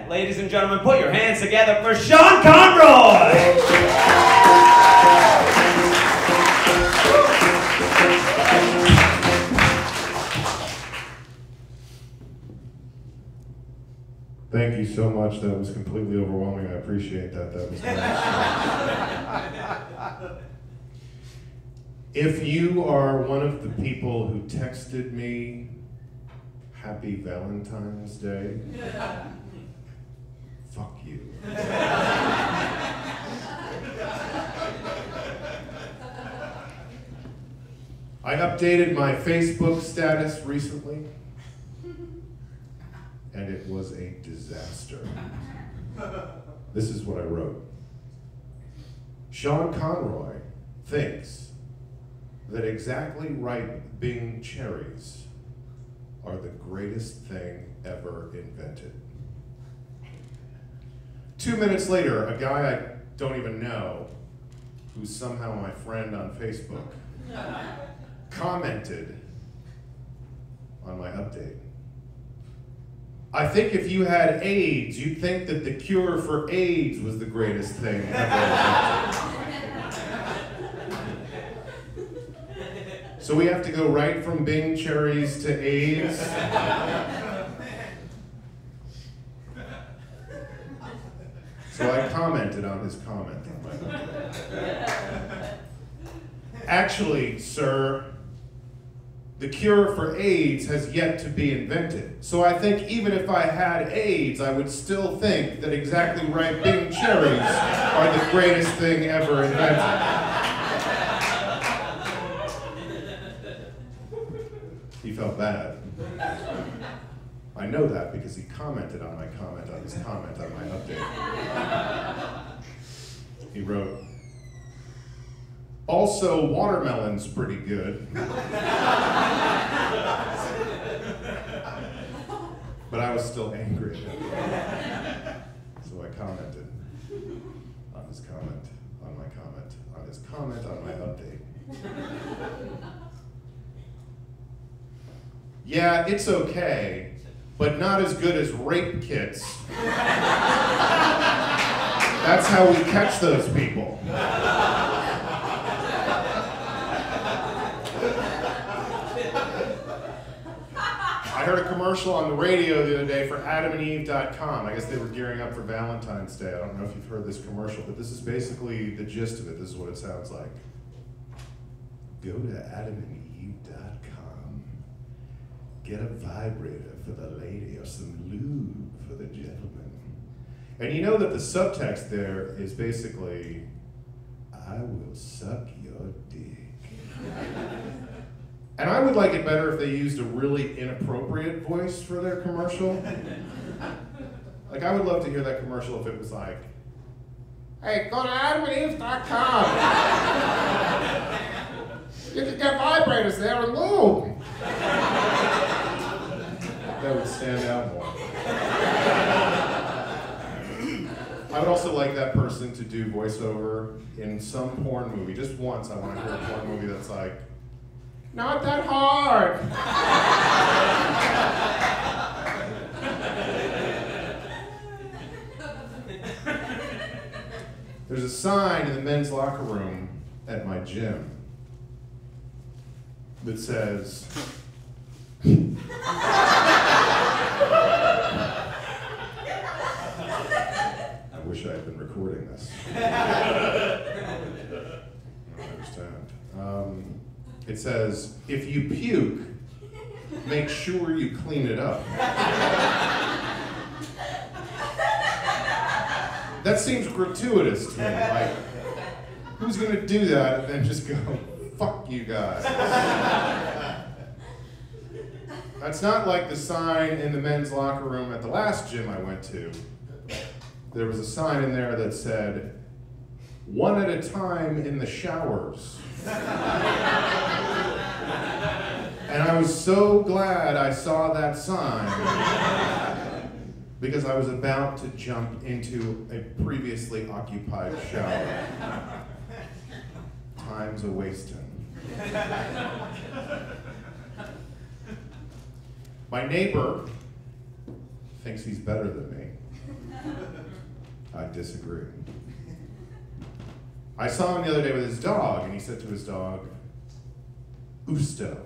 that. Ladies and gentlemen, put your hands together for Sean Conroy! Thank you so much. That was completely overwhelming. I appreciate that. That was nice. If you are one of the people who texted me Happy Valentine's Day, fuck you. I updated my Facebook status recently, and it was a disaster. This is what I wrote. Sean Conroy thinks that exactly ripe Bing cherries are the greatest thing ever invented. 2 minutes later, a guy I don't even know, who's somehow my friend on Facebook, commented on my update. I think if you had AIDS, you'd think that the cure for AIDS was the greatest thing ever invented. So we have to go right from Bing cherries to AIDS. So I commented on his comment. Actually, sir, the cure for AIDS has yet to be invented. So I think even if I had AIDS, I would still think that exactly ripe Bing cherries are the greatest thing ever invented. He felt bad. I know that because he commented on my comment on his comment on my update. He wrote, also, watermelon's pretty good. But I was still angry. So I commented on his comment, on my comment, on his comment on my update. Yeah, it's okay, but not as good as rape kits. That's how we catch those people. I heard a commercial on the radio the other day for AdamandEve.com. I guess they were gearing up for Valentine's Day. I don't know if you've heard this commercial, but this is basically the gist of it. This is what it sounds like. Go to AdamandEve.com. Get a vibrator for the lady or some lube for the gentleman. And you know that the subtext there is basically, I will suck your dick. And I would like it better if they used a really inappropriate voice for their commercial. Like, I would love to hear that commercial if it was like, hey, go to AdamandEve.com. You can get vibrators there and lube. That would stand out more. I would also like that person to do voiceover in some porn movie. Just once, I want to hear a porn movie that's like, not that hard. There's a sign in the men's locker room at my gym that says, I wish I had been recording this. I don't understand. It says, if you puke, make sure you clean it up. That seems gratuitous to me. Like, who's gonna do that and then just go, fuck you guys? That's not like the sign in the men's locker room at the last gym I went to. There was a sign in there that said, one at a time in the showers. And I was so glad I saw that sign because I was about to jump into a previously occupied shower. Time's a wasting. My neighbor thinks he's better than me. I disagree. I saw him the other day with his dog, and he said to his dog, "Usto."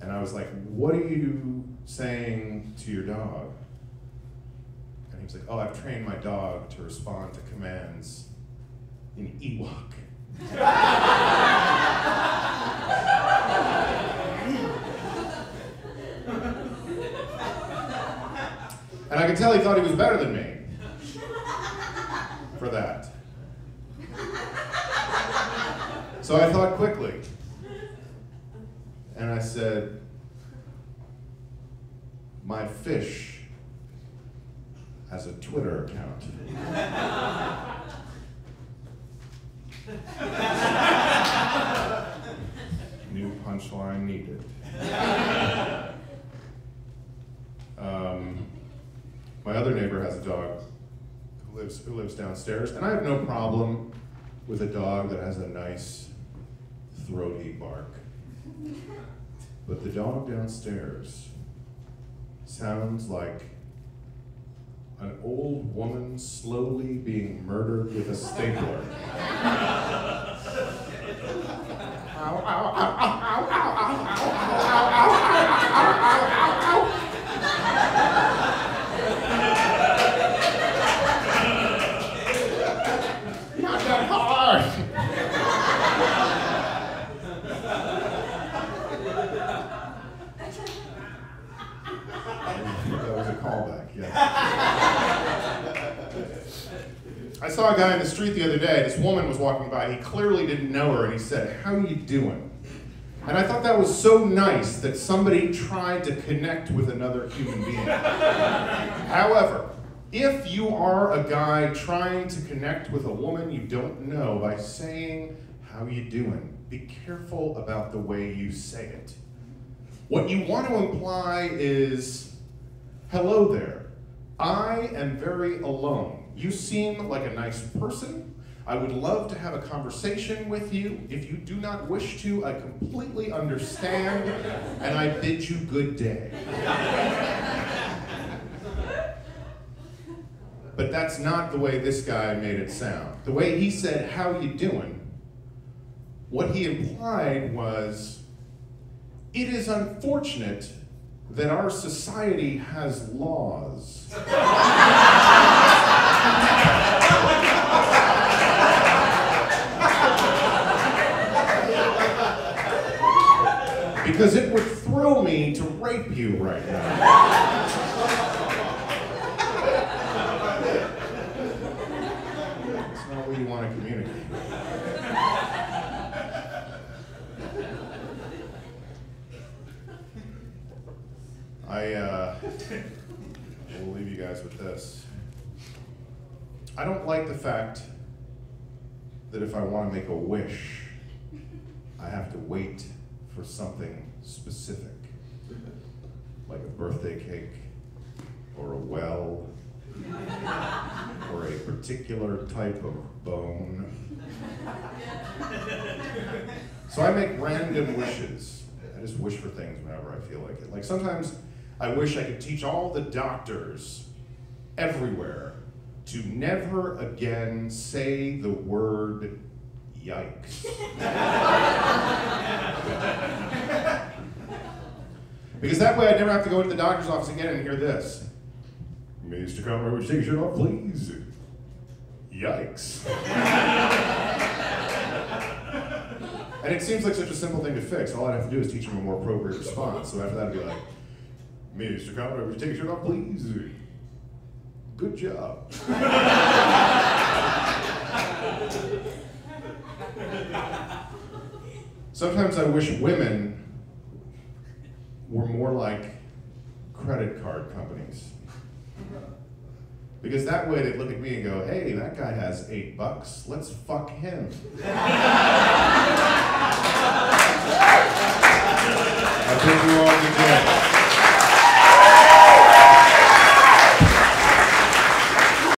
And I was like, "What are you saying to your dog?" And he was like, "Oh, I've trained my dog to respond to commands in Ewok." And I could tell he thought he was better than me for that. So I thought quickly. And I said, "My fish has a Twitter account." New punchline needed. My other neighbor has a dog who lives downstairs, and I have no problem with a dog that has a nice throaty bark. But the dog downstairs sounds like an old woman slowly being murdered with a stapler. Not that hard. That was a callback, yeah. I saw a guy in the street the other day. This woman was walking by. He clearly didn't know her, and he said, "How you doing?" And I thought that was so nice that somebody tried to connect with another human being. However, if you are a guy trying to connect with a woman you don't know by saying, "How you doing?" be careful about the way you say it. What you want to imply is, "Hello there. I am very alone. You seem like a nice person. I would love to have a conversation with you. If you do not wish to, I completely understand, and I bid you good day." But that's not the way this guy made it sound. The way he said, "How you doing?" what he implied was, it is unfortunate that our society has laws. Because it would thrill me to rape you right now. That's not what you want to communicate. We'll leave you guys with this. I don't like the fact that if I want to make a wish, I have to wait for something specific, like a birthday cake, or a well, or a particular type of bone. So I make random wishes. I just wish for things whenever I feel like it. Like sometimes I wish I could teach all the doctors everywhere to never again say the word yikes. Because that way I'd never have to go into the doctor's office again and hear this. "Mr. Conroy, would you take your shirt off, please?" Yikes. And it seems like such a simple thing to fix. All I'd have to do is teach him a more appropriate response. So after that I'd be like, "Mr. Conroy, would you take your shirt off, please?" Good job. Sometimes I wish women were more like credit card companies. Because that way they'd look at me and go, "Hey, that guy has $8. Let's fuck him." I bid you all good day.